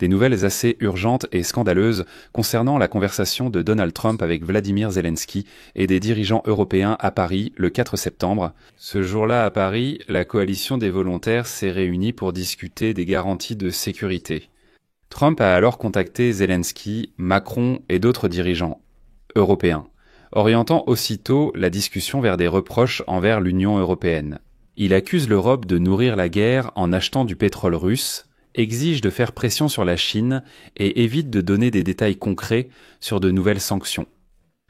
des nouvelles assez urgentes et scandaleuses concernant la conversation de Donald Trump avec Vladimir Zelensky et des dirigeants européens à Paris le 4 septembre. Ce jour-là à Paris, la coalition des volontaires s'est réunie pour discuter des garanties de sécurité. Trump a alors contacté Zelensky, Macron et d'autres dirigeants européens, orientant aussitôt la discussion vers des reproches envers l'Union européenne. Il accuse l'Europe de nourrir la guerre en achetant du pétrole russe, exige de faire pression sur la Chine et évite de donner des détails concrets sur de nouvelles sanctions.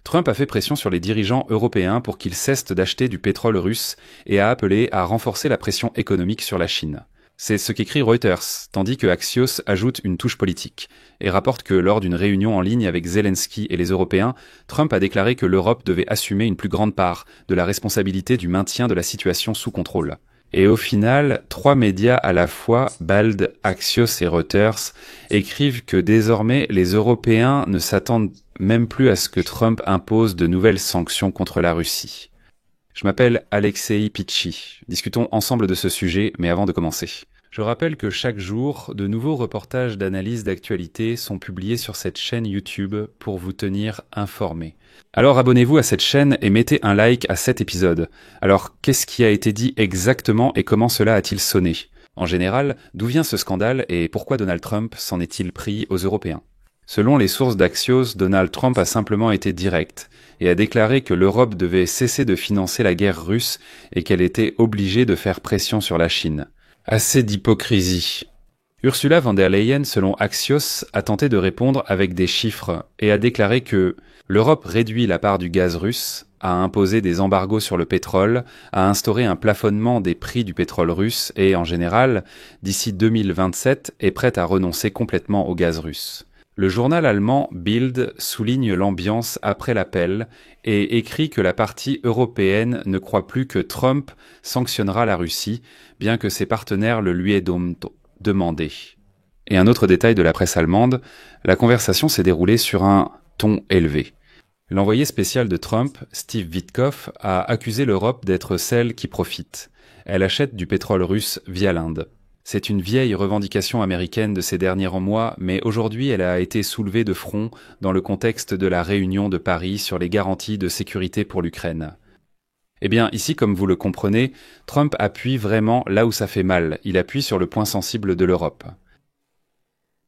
Trump a fait pression sur les dirigeants européens pour qu'ils cessent d'acheter du pétrole russe et a appelé à renforcer la pression économique sur la Chine. C'est ce qu'écrit Reuters, tandis que Axios ajoute une touche politique et rapporte que lors d'une réunion en ligne avec Zelensky et les Européens, Trump a déclaré que l'Europe devait assumer une plus grande part de la responsabilité du maintien de la situation sous contrôle. Et au final, 3 médias à la fois, Bald, Axios et Reuters, écrivent que désormais les Européens ne s'attendent même plus à ce que Trump impose de nouvelles sanctions contre la Russie. Je m'appelle Alexei Pitchi. Discutons ensemble de ce sujet, mais avant de commencer. Je rappelle que chaque jour, de nouveaux reportages d'analyse d'actualité sont publiés sur cette chaîne YouTube pour vous tenir informés. Alors abonnez-vous à cette chaîne et mettez un like à cet épisode. Alors, qu'est-ce qui a été dit exactement et comment cela a-t-il sonné ? En général, d'où vient ce scandale et pourquoi Donald Trump s'en est-il pris aux Européens ? Selon les sources d'Axios, Donald Trump a simplement été direct et a déclaré que l'Europe devait cesser de financer la guerre russe et qu'elle était obligée de faire pression sur la Chine. Assez d'hypocrisie. Ursula von der Leyen, selon Axios, a tenté de répondre avec des chiffres et a déclaré que l'Europe réduit la part du gaz russe, a imposé des embargos sur le pétrole, a instauré un plafonnement des prix du pétrole russe et, en général, d'ici 2027, est prête à renoncer complètement au gaz russe. Le journal allemand Bild souligne l'ambiance après l'appel et écrit que la partie européenne ne croit plus que Trump sanctionnera la Russie, bien que ses partenaires le lui aient demandé. Et un autre détail de la presse allemande, la conversation s'est déroulée sur un ton élevé. L'envoyé spécial de Trump, Steve Witkoff, a accusé l'Europe d'être celle qui profite. Elle achète du pétrole russe via l'Inde. C'est une vieille revendication américaine de ces derniers mois, mais aujourd'hui elle a été soulevée de front dans le contexte de la réunion de Paris sur les garanties de sécurité pour l'Ukraine. Eh bien, ici, comme vous le comprenez, Trump appuie vraiment là où ça fait mal, il appuie sur le point sensible de l'Europe.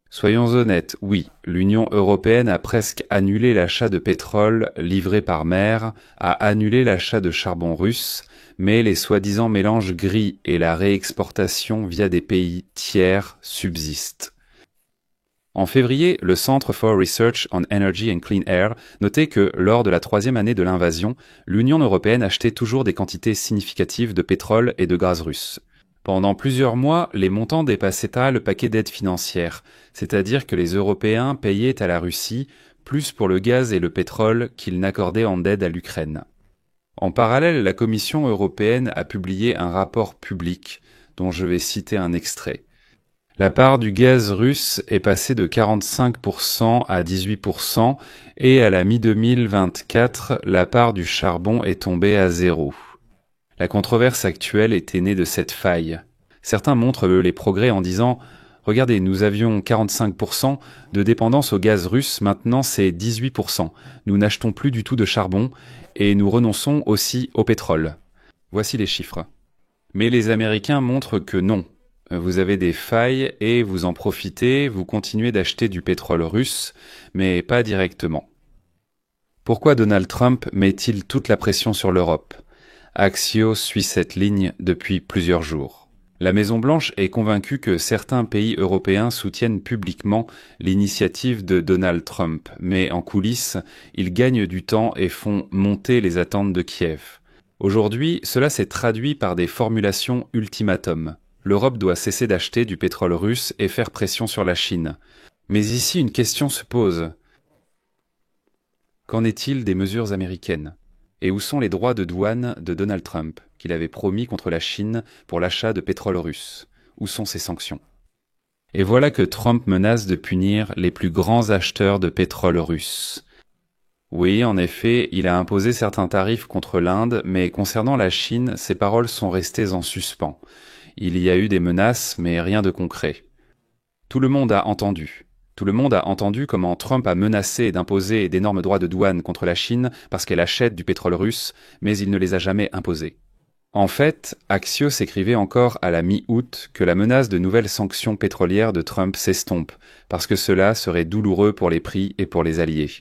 Soyons honnêtes, oui, l'Union européenne a presque annulé l'achat de pétrole livré par mer, a annulé l'achat de charbon russe, mais les soi-disant mélanges gris et la réexportation via des pays tiers subsistent. En février, le Centre for Research on Energy and Clean Air notait que, lors de la 3e année de l'invasion, l'Union européenne achetait toujours des quantités significatives de pétrole et de gaz russe. Pendant plusieurs mois, les montants dépassaient le paquet d'aides financières, c'est-à-dire que les Européens payaient à la Russie plus pour le gaz et le pétrole qu'ils n'accordaient en aide à l'Ukraine. En parallèle, la Commission européenne a publié un rapport public, dont je vais citer un extrait. La part du gaz russe est passée de 45% à 18% et à la mi-2024, la part du charbon est tombée à 0. La controverse actuelle était née de cette faille. Certains montrent les progrès en disant « Regardez, nous avions 45% de dépendance au gaz russe, maintenant c'est 18%. Nous n'achetons plus du tout de charbon et nous renonçons aussi au pétrole. » Voici les chiffres. Mais les Américains montrent que non. Vous avez des failles et vous en profitez, vous continuez d'acheter du pétrole russe, mais pas directement. Pourquoi Donald Trump met-il toute la pression sur l'Europe ? Axios suit cette ligne depuis plusieurs jours. La Maison-Blanche est convaincue que certains pays européens soutiennent publiquement l'initiative de Donald Trump, mais en coulisses, ils gagnent du temps et font monter les attentes de Kiev. Aujourd'hui, cela s'est traduit par des formulations ultimatums. L'Europe doit cesser d'acheter du pétrole russe et faire pression sur la Chine. Mais ici, une question se pose. Qu'en est-il des mesures américaines ? Et où sont les droits de douane de Donald Trump, qu'il avait promis contre la Chine pour l'achat de pétrole russe ? Où sont ces sanctions ? Et voilà que Trump menace de punir les plus grands acheteurs de pétrole russe. Oui, en effet, il a imposé certains tarifs contre l'Inde, mais concernant la Chine, ses paroles sont restées en suspens. Il y a eu des menaces, mais rien de concret. Tout le monde a entendu. Tout le monde a entendu comment Trump a menacé d'imposer d'énormes droits de douane contre la Chine parce qu'elle achète du pétrole russe, mais il ne les a jamais imposés. En fait, Axios écrivait encore à la mi-août que la menace de nouvelles sanctions pétrolières de Trump s'estompe, parce que cela serait douloureux pour les prix et pour les alliés.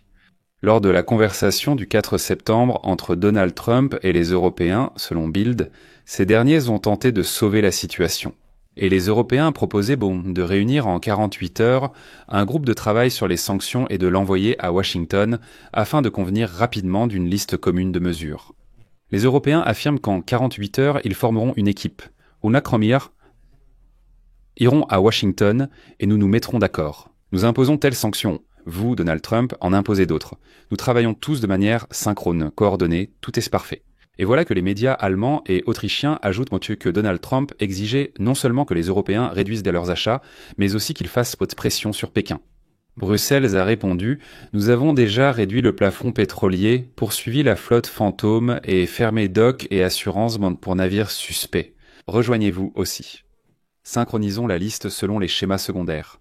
Lors de la conversation du 4 septembre entre Donald Trump et les Européens, selon Bild, ces derniers ont tenté de sauver la situation. Et les Européens proposaient de réunir en 48 heures un groupe de travail sur les sanctions et de l'envoyer à Washington afin de convenir rapidement d'une liste commune de mesures. Les Européens affirment qu'en 48 heures, ils formeront une équipe. Unakromir iront à Washington et nous nous mettrons d'accord. Nous imposons telles sanctions. Vous, Donald Trump, en imposez d'autres. Nous travaillons tous de manière synchrone, coordonnée, tout est parfait. Et voilà que les médias allemands et autrichiens ajoutent que Donald Trump exigeait non seulement que les Européens réduisent leurs achats, mais aussi qu'ils fassent pression sur Pékin. Bruxelles a répondu « Nous avons déjà réduit le plafond pétrolier, poursuivi la flotte fantôme et fermé docks et assurances pour navires suspects. Rejoignez-vous aussi. Synchronisons la liste selon les schémas secondaires. »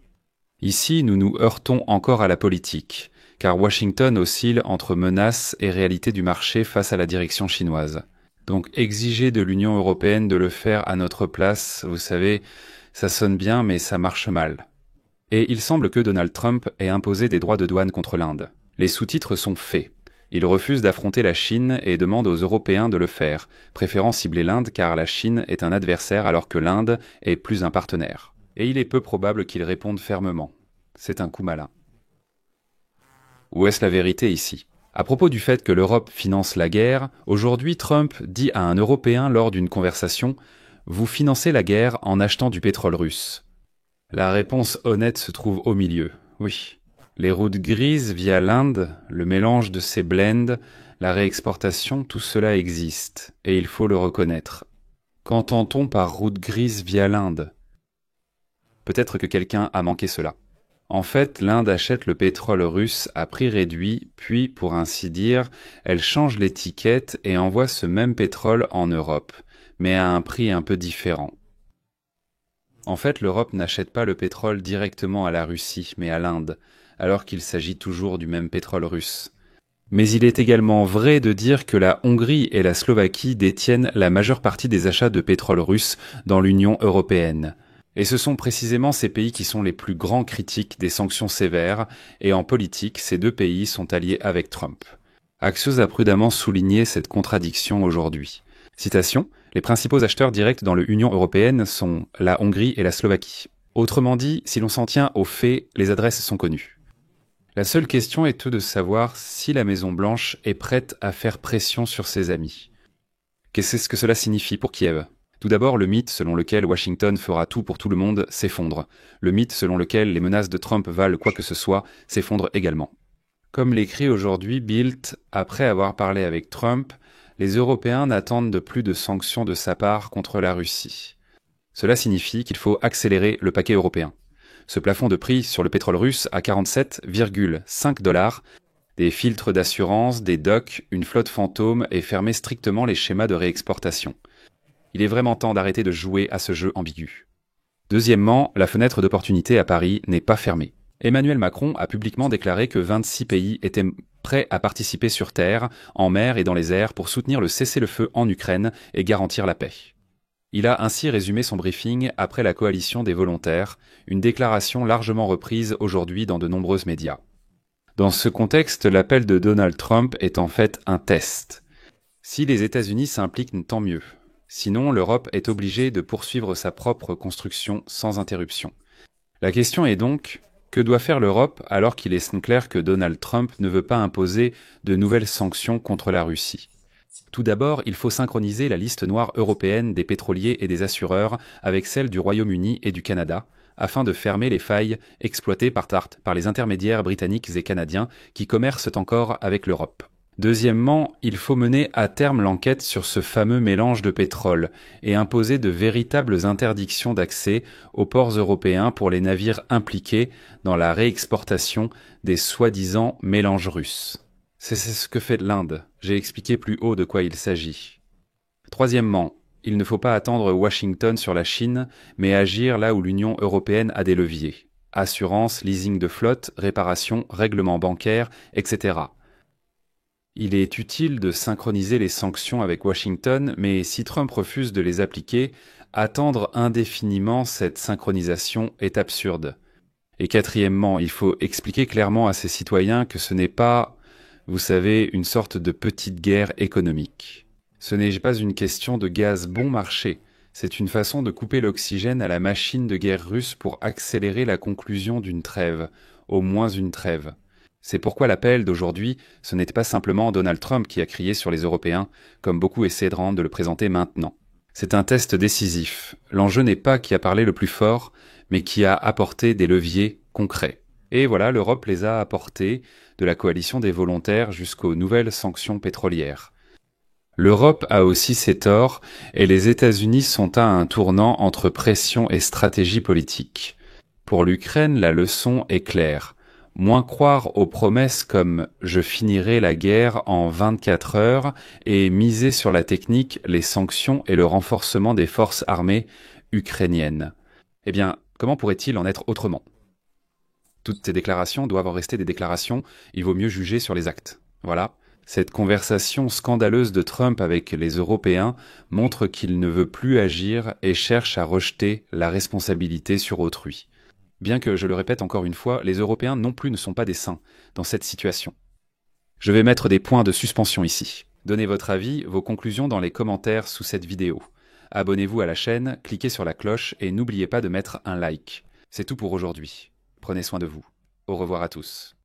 Ici, nous nous heurtons encore à la politique, car Washington oscille entre menaces et réalité du marché face à la direction chinoise. Donc exiger de l'Union européenne de le faire à notre place, vous savez, ça sonne bien mais ça marche mal. Et il semble que Donald Trump ait imposé des droits de douane contre l'Inde. Les sous-titres sont faits. Il refuse d'affronter la Chine et demande aux Européens de le faire, préférant cibler l'Inde car la Chine est un adversaire alors que l'Inde est plus un partenaire. Et il est peu probable qu'il réponde fermement. C'est un coup malin. Où est-ce la vérité ici ? À propos du fait que l'Europe finance la guerre, aujourd'hui Trump dit à un Européen lors d'une conversation « Vous financez la guerre en achetant du pétrole russe ». La réponse honnête se trouve au milieu, oui. Les routes grises via l'Inde, le mélange de ces blends, la réexportation, tout cela existe, et il faut le reconnaître. Qu'entend-on par route grise via l'Inde ? Peut-être que quelqu'un a manqué cela. En fait, l'Inde achète le pétrole russe à prix réduit, puis, pour ainsi dire, elle change l'étiquette et envoie ce même pétrole en Europe, mais à un prix un peu différent. En fait, l'Europe n'achète pas le pétrole directement à la Russie, mais à l'Inde, alors qu'il s'agit toujours du même pétrole russe. Mais il est également vrai de dire que la Hongrie et la Slovaquie détiennent la majeure partie des achats de pétrole russe dans l'Union européenne. Et ce sont précisément ces pays qui sont les plus grands critiques des sanctions sévères, et en politique, ces deux pays sont alliés avec Trump. Axios a prudemment souligné cette contradiction aujourd'hui. Citation : les principaux acheteurs directs dans l'Union européenne sont la Hongrie et la Slovaquie. Autrement dit, si l'on s'en tient aux faits, les adresses sont connues. La seule question est de savoir si la Maison-Blanche est prête à faire pression sur ses amis. Qu'est-ce que cela signifie pour Kiev ? Tout d'abord, le mythe selon lequel Washington fera tout pour tout le monde s'effondre. Le mythe selon lequel les menaces de Trump valent quoi que ce soit s'effondre également. Comme l'écrit aujourd'hui Bild, après avoir parlé avec Trump, les Européens n'attendent de plus de sanctions de sa part contre la Russie. Cela signifie qu'il faut accélérer le paquet européen. Ce plafond de prix sur le pétrole russe à 47,5 $, des filtres d'assurance, des docks, une flotte fantôme et fermer strictement les schémas de réexportation. Il est vraiment temps d'arrêter de jouer à ce jeu ambigu. Deuxièmement, la fenêtre d'opportunité à Paris n'est pas fermée. Emmanuel Macron a publiquement déclaré que 26 pays étaient prêts à participer sur terre, en mer et dans les airs pour soutenir le cessez-le-feu en Ukraine et garantir la paix. Il a ainsi résumé son briefing après la coalition des volontaires, une déclaration largement reprise aujourd'hui dans de nombreux médias. Dans ce contexte, l'appel de Donald Trump est en fait un test. Si les États-Unis s'impliquent, tant mieux. Sinon, l'Europe est obligée de poursuivre sa propre construction sans interruption. La question est donc, que doit faire l'Europe alors qu'il est clair que Donald Trump ne veut pas imposer de nouvelles sanctions contre la Russie ? Tout d'abord, il faut synchroniser la liste noire européenne des pétroliers et des assureurs avec celle du Royaume-Uni et du Canada, afin de fermer les failles exploitées par les intermédiaires britanniques et canadiens qui commercent encore avec l'Europe. Deuxièmement, il faut mener à terme l'enquête sur ce fameux mélange de pétrole et imposer de véritables interdictions d'accès aux ports européens pour les navires impliqués dans la réexportation des soi-disant mélanges russes. C'est ce que fait l'Inde. J'ai expliqué plus haut de quoi il s'agit. Troisièmement, il ne faut pas attendre Washington sur la Chine, mais agir là où l'Union européenne a des leviers. assurance, leasing de flotte, réparation, règlement bancaire, etc. Il est utile de synchroniser les sanctions avec Washington, mais si Trump refuse de les appliquer, attendre indéfiniment cette synchronisation est absurde. Et quatrièmement, il faut expliquer clairement à ses citoyens que ce n'est pas, vous savez, une sorte de petite guerre économique. Ce n'est pas une question de gaz bon marché, c'est une façon de couper l'oxygène à la machine de guerre russe pour accélérer la conclusion d'une trêve, au moins une trêve. C'est pourquoi l'appel d'aujourd'hui, ce n'était pas simplement Donald Trump qui a crié sur les Européens, comme beaucoup essaieront de le présenter maintenant. C'est un test décisif. L'enjeu n'est pas qui a parlé le plus fort, mais qui a apporté des leviers concrets. Et voilà, l'Europe les a apportés, de la coalition des volontaires jusqu'aux nouvelles sanctions pétrolières. L'Europe a aussi ses torts, et les États-Unis sont à un tournant entre pression et stratégie politique. Pour l'Ukraine, la leçon est claire. Moins croire aux promesses comme « je finirai la guerre en 24 heures » et miser sur la technique, les sanctions et le renforcement des forces armées ukrainiennes. Eh bien, comment pourrait-il en être autrement? Toutes ces déclarations doivent en rester des déclarations, il vaut mieux juger sur les actes. Voilà. Cette conversation scandaleuse de Trump avec les Européens montre qu'il ne veut plus agir et cherche à rejeter la responsabilité sur autrui. Bien que, je le répète encore une fois, les Européens non plus ne sont pas des saints dans cette situation. Je vais mettre des points de suspension ici. Donnez votre avis, vos conclusions dans les commentaires sous cette vidéo. Abonnez-vous à la chaîne, cliquez sur la cloche et n'oubliez pas de mettre un like. C'est tout pour aujourd'hui. Prenez soin de vous. Au revoir à tous.